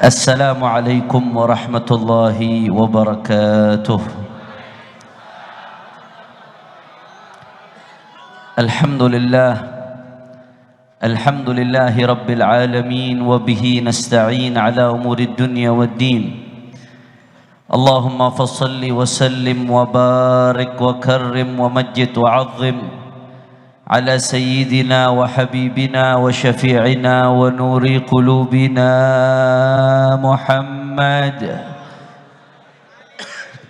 Assalamualaikum warahmatullahi wabarakatuh. Alhamdulillahi rabbil alamin wa bihi nasta'in ala umurid dunya waddin. Allahumma fassalli wa sallim wa barik wa karrim wa majjid wa azzim على سيدنا وحبيبنا وشفيعنا ونور قلوبنا محمد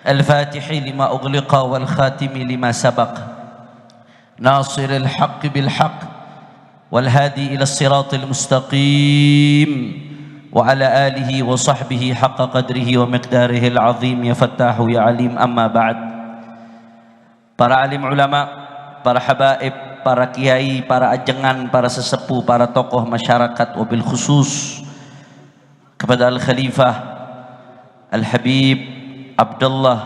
الفاتح لما أغلق والخاتم لما سبق ناصر الحق بالحق والهادي إلى الصراط المستقيم وعلى آله وصحبه حق قدره ومقداره العظيم يا فتاح يا عليم. أما بعد, para alim ulama, para habaib, para kiai, para ajengan, para sesepuh, para tokoh masyarakat, wabil khusus kepada Al-Khalifah Al-Habib Abdullah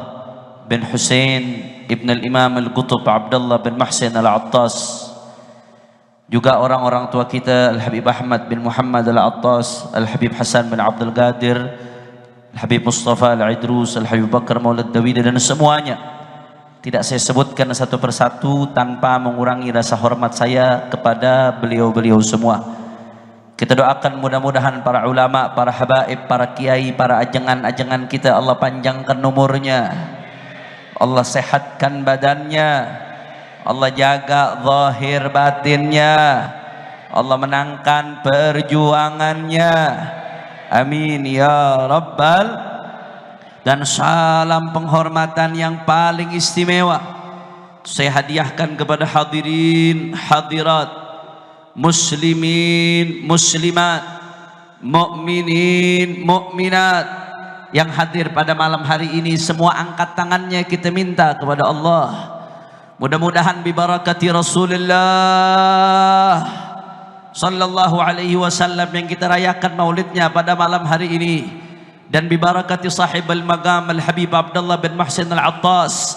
bin Hussein Ibn Al-Imam Al-Qutub Abdullah bin Mahsin Al-Attas, juga orang-orang tua kita Al-Habib Ahmad bin Muhammad Al-Attas, Al-Habib Hasan bin Abdul Qadir, Al-Habib Mustafa Al-Idrus, Al-Habib Bakar Maulad Dawidi, dan semuanya tidak saya sebutkan satu persatu tanpa mengurangi rasa hormat saya kepada beliau-beliau semua. Kita doakan mudah-mudahan para ulama, para habaib, para kiai, para ajengan-ajengan kita Allah panjangkan umurnya, Allah sehatkan badannya, Allah jaga zahir batinnya, Allah menangkan perjuangannya. Amin ya rabbal. Dan salam penghormatan yang paling istimewa saya hadiahkan kepada hadirin hadirat, muslimin muslimat, mukminin mukminat yang hadir pada malam hari ini. Semua angkat tangannya, kita minta kepada Allah, mudah-mudahan bibarakati Rasulullah sallallahu alaihi wasallam yang kita rayakan maulidnya pada malam hari ini, dan bibarakati sahib al-maqam Al-Habib Abdullah bin Mahsin Al-Attas,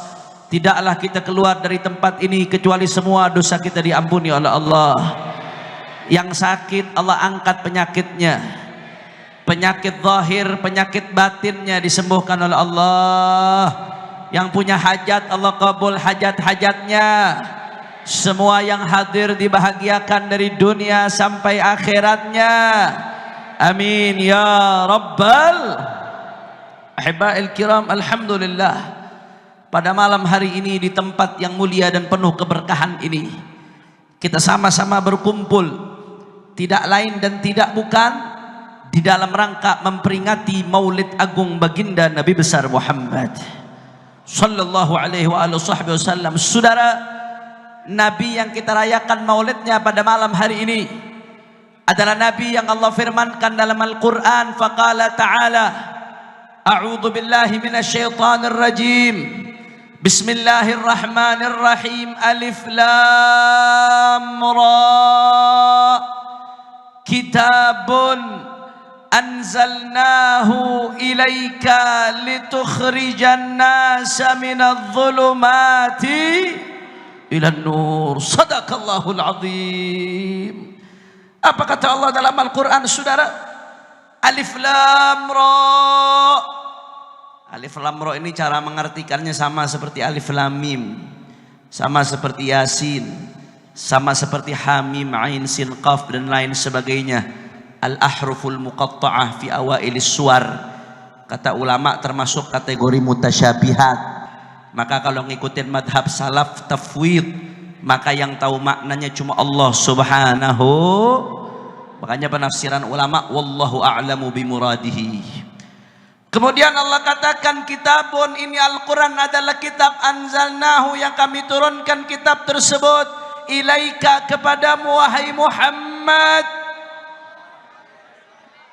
tidaklah kita keluar dari tempat ini kecuali semua dosa kita diampuni oleh Allah. Yang sakit Allah angkat penyakitnya, penyakit zahir, penyakit batinnya disembuhkan oleh Allah. Yang punya hajat Allah kabul hajat-hajatnya. Semua yang hadir dibahagiakan dari dunia sampai akhiratnya. Amin ya rabbal. Ahibba'il kiram, alhamdulillah, pada malam hari ini di tempat yang mulia dan penuh keberkahan ini kita sama-sama berkumpul tidak lain dan tidak bukan di dalam rangka memperingati maulid agung baginda Nabi besar Muhammad sallallahu alaihi wasallam. Saudara, Nabi yang kita rayakan maulidnya pada malam hari ini adalah Nabi yang Allah firmankan dalam Al-Quran, faqala ta'ala, a'udhu billahi minasyaitanir rajim, bismillahirrahmanirrahim, alif lam ra, kitabun anzalnahu ilaika litukhrijan nasa minadh dhulumati ilan nur. Sadaqallahul azim. Apa kata Allah dalam Al-Quran, saudara? Alif lam ra. Alif lam ra ini cara mengartikannya sama seperti alif lam mim, sama seperti yasin, sama seperti hamim ain sin qaf dan lain sebagainya. Al-ahruful muqatta'ah fi awailis suwar, kata ulama termasuk kategori mutasyabihat. Maka kalau ngikutin madhab salaf tafwid, maka yang tahu maknanya cuma Allah subhanahu. Makanya penafsiran ulama, wallahu a'lamu bimuradihi. Kemudian Allah katakan, kitabun, ini Al-Quran adalah kitab anzalnahu, yang kami turunkan kitab tersebut, ilaika, kepadamu wahai Muhammad.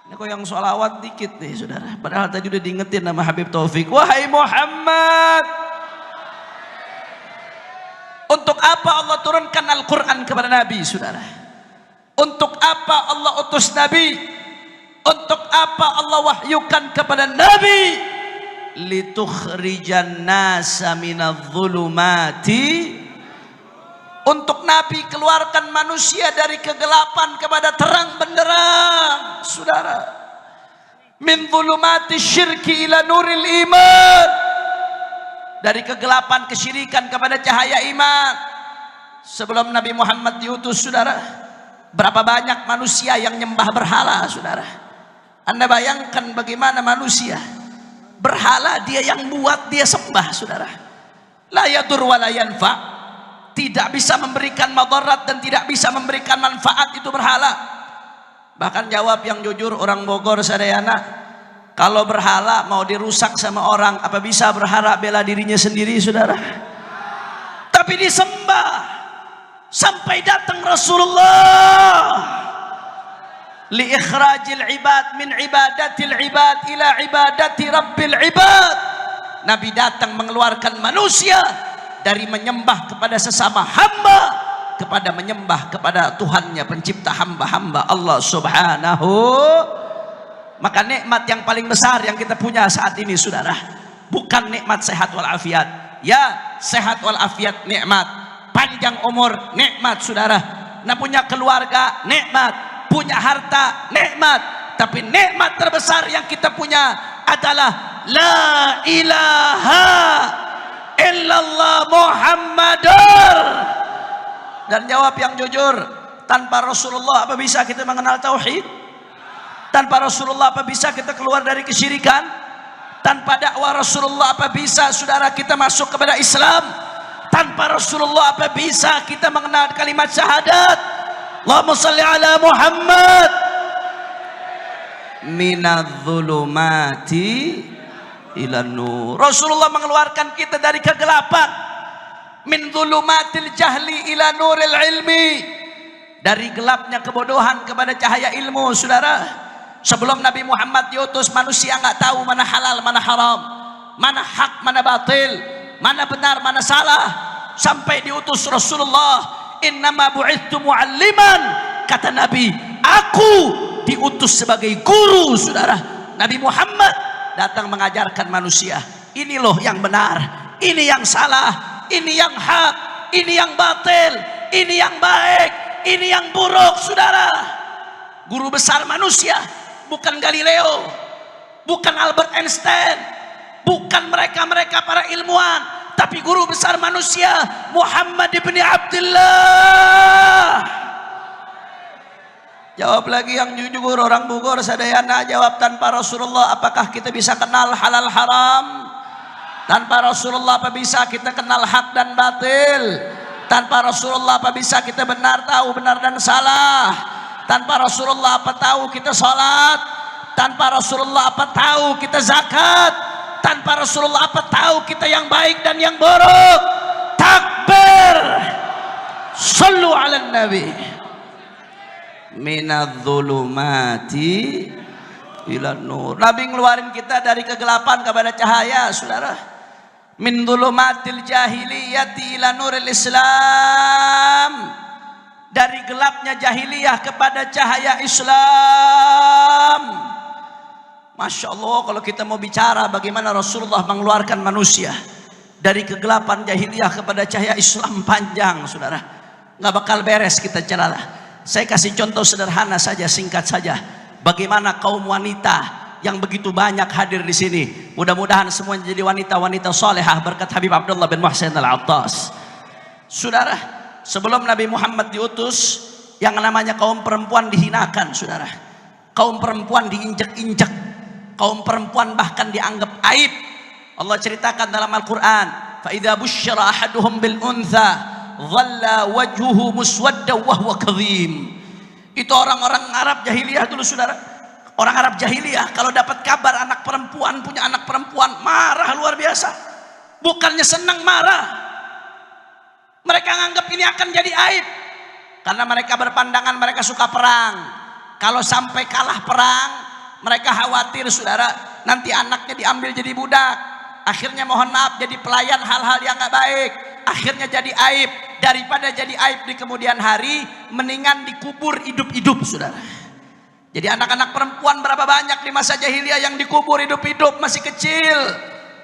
Ini kok yang sholawat dikit nih saudara, padahal tadi udah diingetin nama Habib Taufik, wahai Muhammad. Untuk apa Allah turunkan Al-Quran kepada Nabi, saudara? Untuk apa Allah utus Nabi? Untuk apa Allah wahyukan kepada Nabi? Litukhrijan nasa minadh dhulumati, untuk Nabi keluarkan manusia dari kegelapan kepada terang benderang. Saudara, min dhulumati syirki ila nuril iman, dari kegelapan kesyirikan kepada cahaya iman. Sebelum Nabi Muhammad diutus, saudara, berapa banyak manusia yang nyembah berhala, saudara. Anda bayangkan bagaimana manusia berhala dia yang buat, dia sembah, saudara. La yadur wa la yanfa, tidak bisa memberikan madarat dan tidak bisa memberikan manfaat itu berhala. Bahkan jawab yang jujur orang Bogor sadayana, kalau berhala mau dirusak sama orang, apa bisa berharap bela dirinya sendiri, saudara? Tapi disembah sampai datang Rasulullah li ikhrajil ibad min ibadatil ibad ila ibadati rabbil ibad. Nabi datang mengeluarkan manusia dari menyembah kepada sesama hamba kepada menyembah kepada Tuhannya, pencipta hamba-hamba Allah Subhanahu. Maka nikmat yang paling besar yang kita punya saat ini, saudara, bukan nikmat sehat walafiat. Ya, sehat walafiat nikmat, panjang umur nikmat, saudara. Nah, punya keluarga nikmat, punya harta nikmat, tapi nikmat terbesar yang kita punya adalah la ilaha illallah Muhammadar. Dan jawab yang jujur, tanpa Rasulullah apa bisa kita mengenal tauhid? Tanpa Rasulullah apa bisa kita keluar dari kesyirikan? Tanpa dakwah Rasulullah apa bisa, saudara, kita masuk kepada Islam? Tanpa Rasulullah apa bisa kita mengenal kalimat syahadat? Allahumma salli ala Muhammad. Minadh-dhulumati ilan nur. Rasulullah mengeluarkan kita dari kegelapan. Min dhulumatil jahli ila nuril ilmi, dari gelapnya kebodohan kepada cahaya ilmu, saudara. Sebelum Nabi Muhammad diutus, manusia nggak tahu mana halal, mana haram, mana hak, mana batil, mana benar, mana salah. Sampai diutus Rasulullah, innama bu'ithtu mu'alliman, kata Nabi, aku diutus sebagai guru, saudara. Nabi Muhammad datang mengajarkan manusia, ini loh yang benar, ini yang salah, ini yang hak, ini yang batil, ini yang baik, ini yang buruk, saudara. Guru besar manusia bukan Galileo, bukan Albert Einstein, bukan mereka-mereka para ilmuwan, tapi guru besar manusia Muhammad ibn Abdullah. Jawab lagi yang jujur orang Bogor sadayana, jawab, tanpa Rasulullah apakah kita bisa kenal halal haram? Tanpa Rasulullah apa bisa kita kenal hak dan batil? Tanpa Rasulullah apa bisa kita benar tahu benar dan salah? Tanpa Rasulullah apa tahu kita sholat? Tanpa Rasulullah apa tahu kita zakat? Tanpa Rasulullah apa tahu kita yang baik dan yang buruk? Takbir, sallu ala nabi. Minadh-dhulumati ila nur. Nabi ngeluarin kita dari kegelapan kepada cahaya, saudara. Min dhulumatil jahiliyati ila nuril Islam, dari gelapnya jahiliyah kepada cahaya Islam. Masya Allah, kalau kita mau bicara bagaimana Rasulullah mengeluarkan manusia dari kegelapan jahiliyah kepada cahaya Islam, panjang, saudara. Nggak bakal beres kita cerita. Saya kasih contoh sederhana saja, singkat saja. Bagaimana kaum wanita yang begitu banyak hadir di sini. Mudah-mudahan semuanya jadi wanita-wanita salehah berkat Habib Abdullah bin Muhsin Al-Attas. Saudara, sebelum Nabi Muhammad diutus, yang namanya kaum perempuan dihinakan, saudara. Kaum perempuan diinjek-injek, kaum perempuan bahkan dianggap aib. Allah ceritakan dalam Al-Quran, fa idza busyira ahaduhum bil untha dhalla wajhuhu muswadda wa huwa kadhim. Itu orang-orang Arab jahiliyah dulu, saudara. Orang Arab jahiliyah kalau dapat kabar anak perempuan punya anak perempuan, marah luar biasa. Bukannya senang, marah. Mereka menganggap ini akan jadi aib, karena mereka berpandangan mereka suka perang. Kalau sampai kalah perang, mereka khawatir, saudara, nanti anaknya diambil jadi budak. Akhirnya mohon maaf jadi pelayan hal-hal yang gak baik. Akhirnya jadi aib. Daripada jadi aib di kemudian hari, mendingan dikubur hidup-hidup, saudara. Jadi anak-anak perempuan berapa banyak di masa jahiliyah yang dikubur hidup-hidup, masih kecil,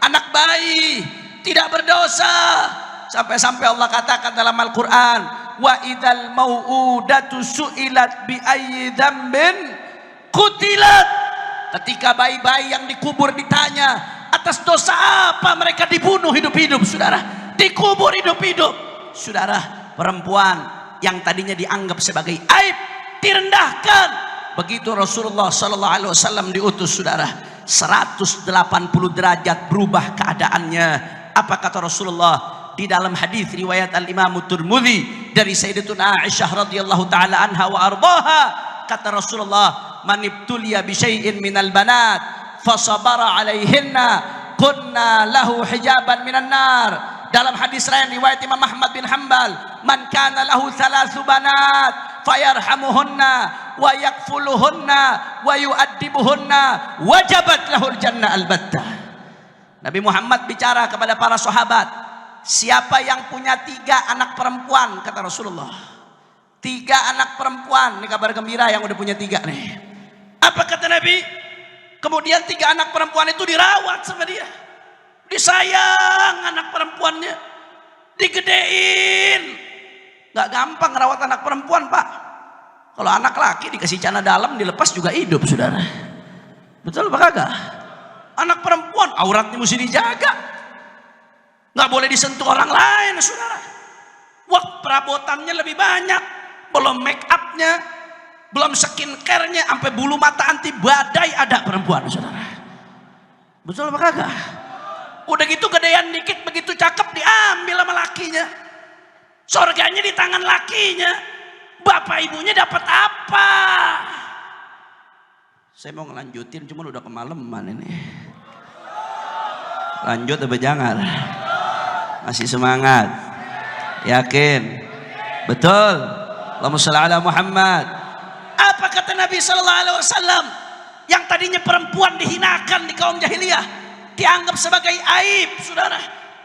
anak bayi, tidak berdosa. Sampai-sampai Allah katakan dalam Al-Quran, wa idzal mau'udatu su'ilat bi ayyi dzambin qutilat. Ketika bayi-bayi yang dikubur ditanya, atas dosa apa mereka dibunuh hidup-hidup, saudara? Dikubur hidup-hidup. Saudara, perempuan yang tadinya dianggap sebagai aib direndahkan. Begitu Rasulullah sallallahu alaihi wasallam diutus, saudara, 180 derajat berubah keadaannya. Apa kata Rasulullah di dalam hadis riwayat Al-Imam Tirmidzi dari Sayyidatuna Aisyah radhiyallahu taala anha wa ardhaha? Kata Rasulullah, "Man ibtuliya bi syai'in minal banat fa sabara 'alaihinna kunna lahu hijaban minan nar." Dalam hadis lain riwayat Imam Ahmad bin Hanbal, "Man kana lahu thalathu banat fayarhamuhunna wa yakfuluhunna wa yu'addibuhunna wajabat lahul jannah albattah." Nabi Muhammad bicara kepada para sahabat, siapa yang punya 3 anak perempuan, kata Rasulullah, 3 anak perempuan, ini kabar gembira yang udah punya 3 nih. Apa kata Nabi? Kemudian 3 anak perempuan itu dirawat sama dia, disayang anak perempuannya, digedein. Gak gampang rawat anak perempuan, Pak. Kalau anak laki dikasih celana dalam dilepas juga hidup, saudara. Betul apa kagak? Anak perempuan auratnya mesti dijaga, nggak boleh disentuh orang lain, saudara. Wah, perabotannya lebih banyak, belum make upnya, belum skincare-nya, sampai bulu mata anti badai ada perempuan, saudara. Betul apa kagak? Udah gitu gedean dikit, begitu cakep diambil sama lakinya. Surganya di tangan lakinya. Bapak ibunya dapat apa? Saya mau ngelanjutin, cuman udah kemalaman ini. Lanjut apa jangan? Masih semangat? Yakin? Betul? Allahumma shalli ala Muhammad. Apa kata Nabi sallallahu alaihi wasallam? Yang tadinya perempuan dihinakan di kaum jahiliyah, dianggap sebagai aib, saudara.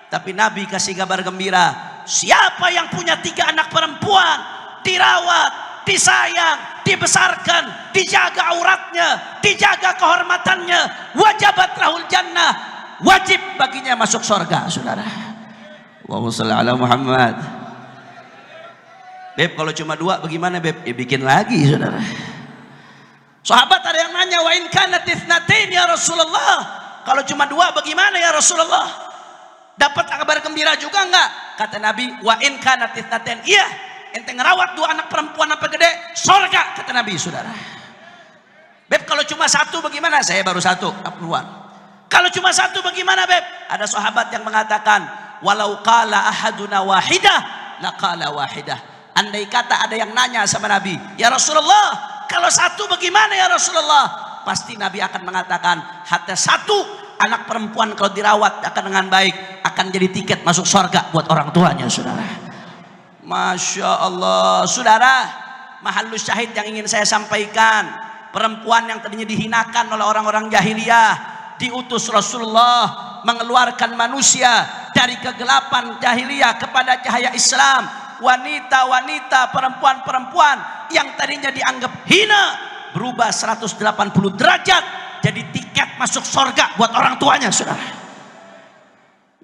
Tapi Nabi kasih kabar gembira, siapa yang punya 3 anak perempuan, dirawat, disayang, dibesarkan, dijaga auratnya, dijaga kehormatannya, wajabat lahul jannah, wajib baginya masuk surga, saudara. Allahumma shalli ala Muhammad. Beb, kalau cuma 2 bagaimana, Beb? Ya bikin lagi, saudara. Sahabat ada yang nanya, wa in kanat itsnatain ya Rasulullah, kalau cuma 2 bagaimana ya Rasulullah? Dapat kabar gembira juga enggak? Kata Nabi, wa in kanat itsnatain, iya, ente ngerawat 2 anak perempuan apa gede, surga, kata Nabi, saudara. Beb, kalau cuma 1 bagaimana? Saya baru 1 perempuan. Kalau cuma 1 bagaimana, Beb? Ada sahabat yang mengatakan, walau qala ahaduna wahidah laqala wahidah. Andai kata ada yang nanya sama Nabi, ya Rasulullah, kalau 1 bagaimana ya Rasulullah? Pasti Nabi akan mengatakan, hatta 1 anak perempuan kalau dirawat akan dengan baik, akan jadi tiket masuk surga buat orang tuanya, saudara. Masya Allah, saudara. Mahallus syahid yang ingin saya sampaikan, perempuan yang tadinya dihinakan oleh orang-orang jahiliyah, diutus Rasulullah mengeluarkan manusia dari kegelapan jahiliyah kepada cahaya Islam. Wanita-wanita, perempuan-perempuan yang tadinya dianggap hina berubah 180 derajat jadi tiket masuk surga buat orang tuanya, saudara.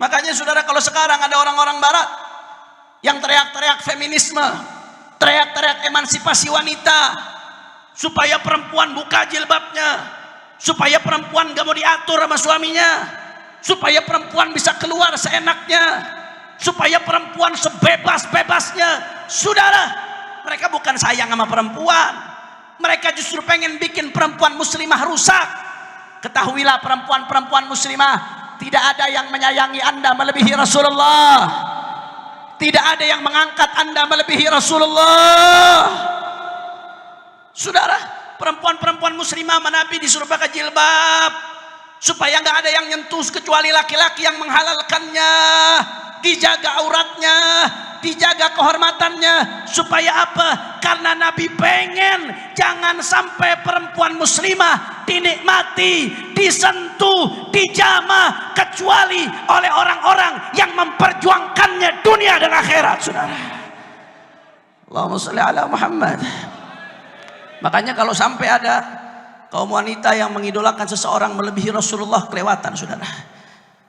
Makanya saudara, kalau sekarang ada orang-orang barat yang teriak-teriak feminisme, teriak-teriak emansipasi wanita, supaya perempuan buka jilbabnya, supaya perempuan gak mau diatur sama suaminya, supaya perempuan bisa keluar seenaknya, supaya perempuan sebebas-bebasnya. Saudara, mereka bukan sayang sama perempuan, mereka justru pengen bikin perempuan muslimah rusak. Ketahuilah perempuan-perempuan muslimah, tidak ada yang menyayangi Anda melebihi Rasulullah, tidak ada yang mengangkat Anda melebihi Rasulullah. Saudara, perempuan-perempuan muslimah Nabi disuruh pakai jilbab supaya nggak ada yang nyentuh kecuali laki-laki yang menghalalkannya. Dijaga auratnya, dijaga kehormatannya, supaya apa? Karena Nabi pengen jangan sampai perempuan muslimah dinikmati, disentuh, dijamah kecuali oleh orang-orang yang memperjuangkannya dunia dan akhirat, saudara. Allahumma shalli ala Muhammad. Makanya kalau sampai ada kaum wanita yang mengidolakan seseorang melebihi Rasulullah, kelewatan, saudara.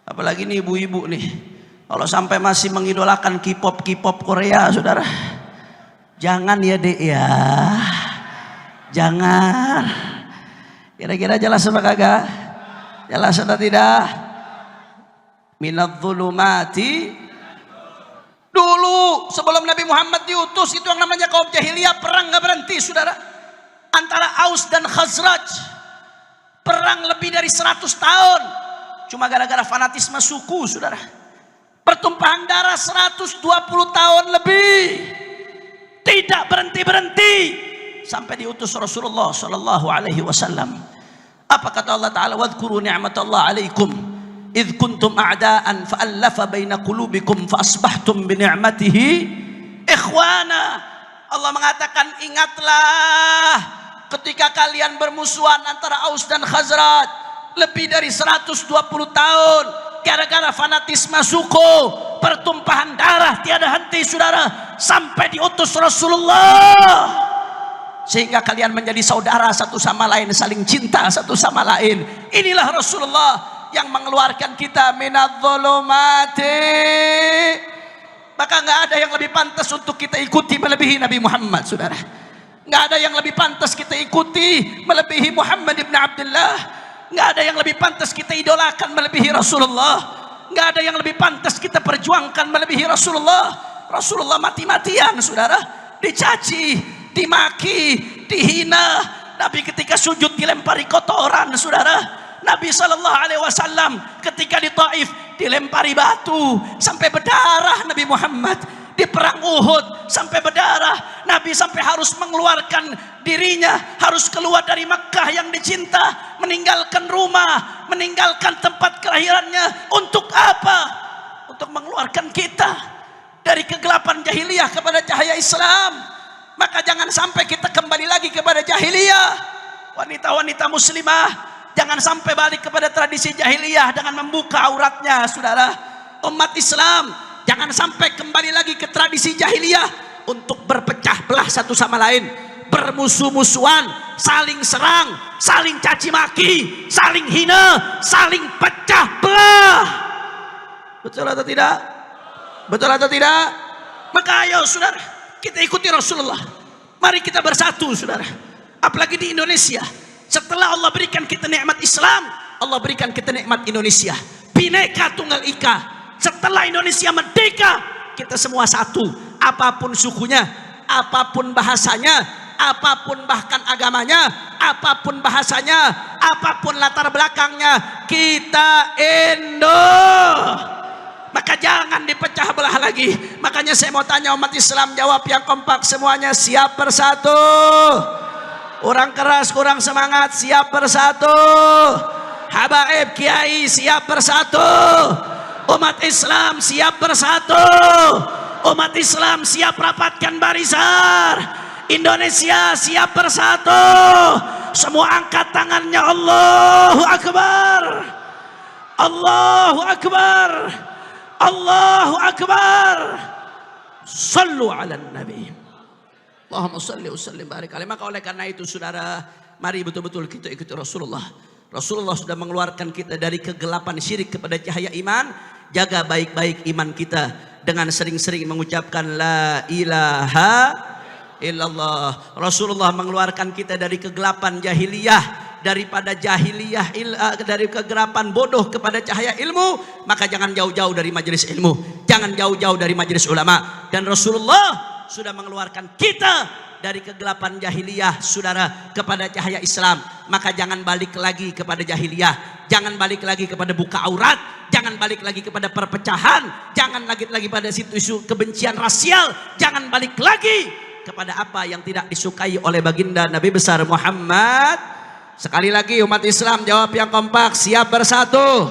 Apalagi nih ibu-ibu nih, kalau sampai masih mengidolakan K-pop Korea, saudara, jangan ya, Dek, ya, jangan. Kira-kira jelas apa kagak? Jelas atau tidak? Minadz-dzulumati. Dulu sebelum Nabi Muhammad diutus itu yang namanya kaum jahiliyah, perang nggak berhenti saudara, antara Aus dan Khazraj, perang lebih dari 100 tahun cuma gara-gara fanatisme suku saudara, pertumpahan darah 120 tahun lebih tidak berhenti-berhenti sampai diutus Rasulullah sallallahu alaihi wasallam. Apa kata Allah Ta'ala? Wadhkuru ni'matallahi alaikum idh kuntum a'daan fa'allafa baina qulubikum fa asbahtum bi ni'matihi ikhwana. Allah mengatakan, ingatlah ketika kalian bermusuhan antara Aus dan Khazraj lebih dari 120 tahun gara-gara fanatisme suku, pertumpahan darah tiada henti saudara, sampai diutus Rasulullah sehingga kalian menjadi saudara satu sama lain, saling cinta satu sama lain. Inilah Rasulullah yang mengeluarkan kita minadz-dzulumati. Maka nggak ada yang lebih pantas untuk kita ikuti melebihi Nabi Muhammad saudara. Nggak ada yang lebih pantas kita ikuti melebihi Muhammad ibn Abdullah. Nggak ada yang lebih pantas kita idolakan melebihi Rasulullah. Nggak ada yang lebih pantas kita perjuangkan melebihi Rasulullah. Rasulullah mati-matian saudara, dicaci, dimaki, dihina. Nabi ketika sujud dilempari kotoran saudara. Nabi SAW ketika di Taif dilempari batu sampai berdarah. Nabi Muhammad di perang Uhud sampai berdarah. Nabi sampai harus mengeluarkan dirinya, harus keluar dari Makkah yang dicinta, meninggalkan rumah, meninggalkan tempat kelahirannya. Untuk apa? Untuk mengeluarkan kita dari kegelapan jahiliyah kepada cahaya Islam. Maka jangan sampai kita kembali lagi kepada jahiliyah. Wanita-wanita muslimah, jangan sampai balik kepada tradisi jahiliyah dengan membuka auratnya saudara. Umat Islam jangan sampai kembali lagi ke tradisi jahiliyah untuk berpecah belah satu sama lain, bermusuh-musuhan, saling serang, saling caci maki, saling hina, saling pecah belah. Betul atau tidak? Betul atau tidak? Maka ayo saudara, kita ikuti Rasulullah. Mari kita bersatu saudara. Apalagi di Indonesia, setelah Allah berikan kita nikmat Islam, Allah berikan kita nikmat Indonesia. Bhinneka Tunggal Ika. Setelah Indonesia merdeka, kita semua satu. Apapun sukunya, apapun bahasanya, apapun bahkan agamanya, apapun bahasanya, apapun latar belakangnya, kita Indo. Maka jangan dipecah belah lagi. Makanya saya mau tanya umat Islam, jawab yang kompak semuanya, siap bersatu. Kurang keras, kurang semangat, siap bersatu. Habaib Kiai siap bersatu. Umat Islam siap bersatu. Umat Islam siap rapatkan barisan. Indonesia siap bersatu. Semua angkat tangannya, Allahu Akbar. Allahu Akbar. Allahu Akbar. Sallu ala Nabi. Allahumma salli wa sallim barik alaihi. Maka oleh karena itu saudara, mari betul-betul kita ikuti Rasulullah. Rasulullah sudah mengeluarkan kita dari kegelapan syirik kepada cahaya iman. Jaga baik-baik iman kita dengan sering-sering mengucapkan la ilaha illallah. Rasulullah mengeluarkan kita dari kegelapan jahiliyah, daripada jahiliyah, dari kegelapan bodoh kepada cahaya ilmu. Maka jangan jauh-jauh dari majelis ilmu, jangan jauh-jauh dari majelis ulama. Dan Rasulullah sudah mengeluarkan kita dari kegelapan jahiliyah saudara kepada cahaya Islam. Maka jangan balik lagi kepada jahiliyah, jangan balik lagi kepada buka aurat, jangan balik lagi kepada perpecahan, jangan lagi pada isu kebencian rasial, jangan balik lagi kepada apa yang tidak disukai oleh baginda Nabi besar Muhammad. Sekali lagi umat Islam jawab yang kompak, siap bersatu,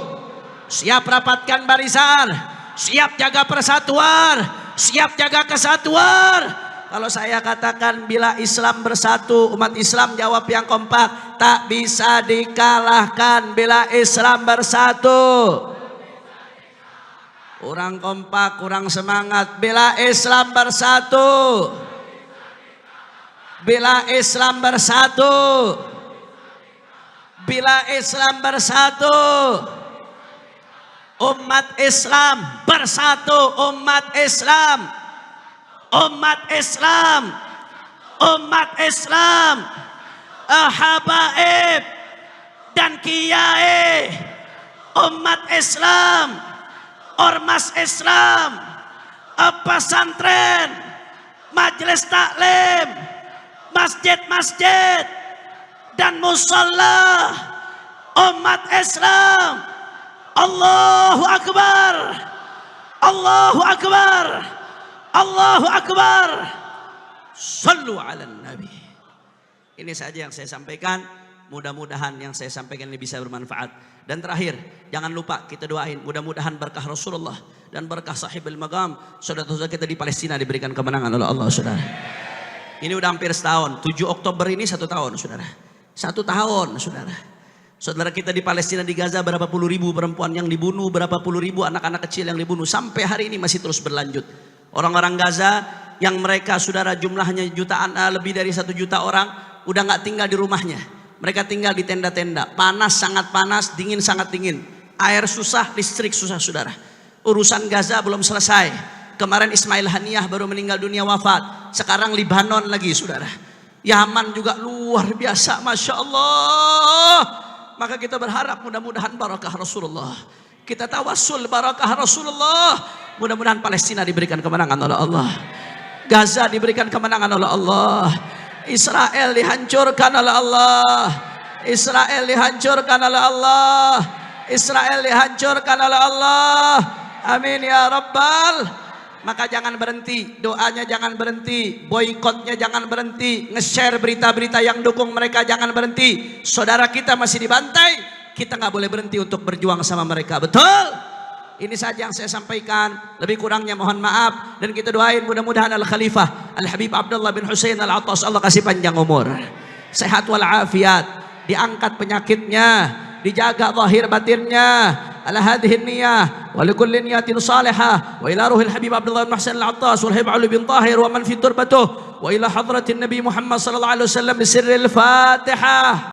siap rapatkan barisan, siap jaga persatuan, siap jaga kesatuan. Kalau saya katakan bila Islam bersatu, umat Islam jawab yang kompak, tak bisa dikalahkan bila Islam bersatu. Kurang kompak, kurang semangat. Bila Islam bersatu, bila Islam bersatu, bila Islam bersatu, umat Islam bersatu, umat Islam. Umat Islam, umat Islam, habaib, dan kiai, umat Islam, ormas Islam, pesantren, majelis taklim, masjid-masjid dan musalla umat Islam. Allahu Akbar, Allahu Akbar, Allahu Akbar. Sallu ala Nabi. Ini saja yang saya sampaikan. Mudah-mudahan yang saya sampaikan ini bisa bermanfaat. Dan terakhir, jangan lupa kita doain mudah-mudahan berkah Rasulullah dan berkah sahibul maqam, saudara-saudara kita di Palestina diberikan kemenangan oleh Allah, saudara. Ini udah hampir setahun. 7 Oktober ini 1 tahun, saudara. 1 tahun, saudara. Saudara kita di Palestina, di Gaza, berapa puluh ribu perempuan yang dibunuh, berapa puluh ribu anak-anak kecil yang dibunuh. Sampai hari ini masih terus berlanjut. Orang-orang Gaza yang mereka, saudara, jumlahnya jutaan, lebih dari 1 juta orang, udah nggak tinggal di rumahnya. Mereka tinggal di tenda-tenda. Panas, sangat panas, dingin, sangat dingin. Air susah, listrik susah, saudara. Urusan Gaza belum selesai. Kemarin Ismail Haniyah baru meninggal dunia, wafat. Sekarang Libanon lagi, saudara. Yaman juga luar biasa, Masya Allah. Maka kita berharap mudah-mudahan barakah Rasulullah. Kita tawassul barakah Rasulullah. Mudah-mudahan Palestina diberikan kemenangan oleh Allah. Gaza diberikan kemenangan oleh Allah. Israel dihancurkan oleh Allah. Israel dihancurkan oleh Allah. Israel dihancurkan oleh Allah. Amin ya Rabbal. Maka jangan berhenti, doanya jangan berhenti, boikotnya jangan berhenti, nge-share berita-berita yang dukung mereka jangan berhenti. Saudara kita masih dibantai, kita nggak boleh berhenti untuk berjuang sama mereka. Betul? Ini saja yang saya sampaikan. Lebih kurangnya mohon maaf. Dan kita doain mudah-mudahan Al-Khalifah Al-Habib Abdullah bin Husain Al-Attas, Allah kasih panjang umur, sehat walafiat, diangkat penyakitnya, dijaga zahir batinnya. Ala hadhihi niyah wa likulli niyatin salihah wa ila ruhil Habib Abdullah bin Husain Al-Attas wal Habib Ali bin Tahir wa man fi turbatuh wa ila hadratin Nabi Muhammad sallallahu alaihi wasallam bi sirril Fatihah.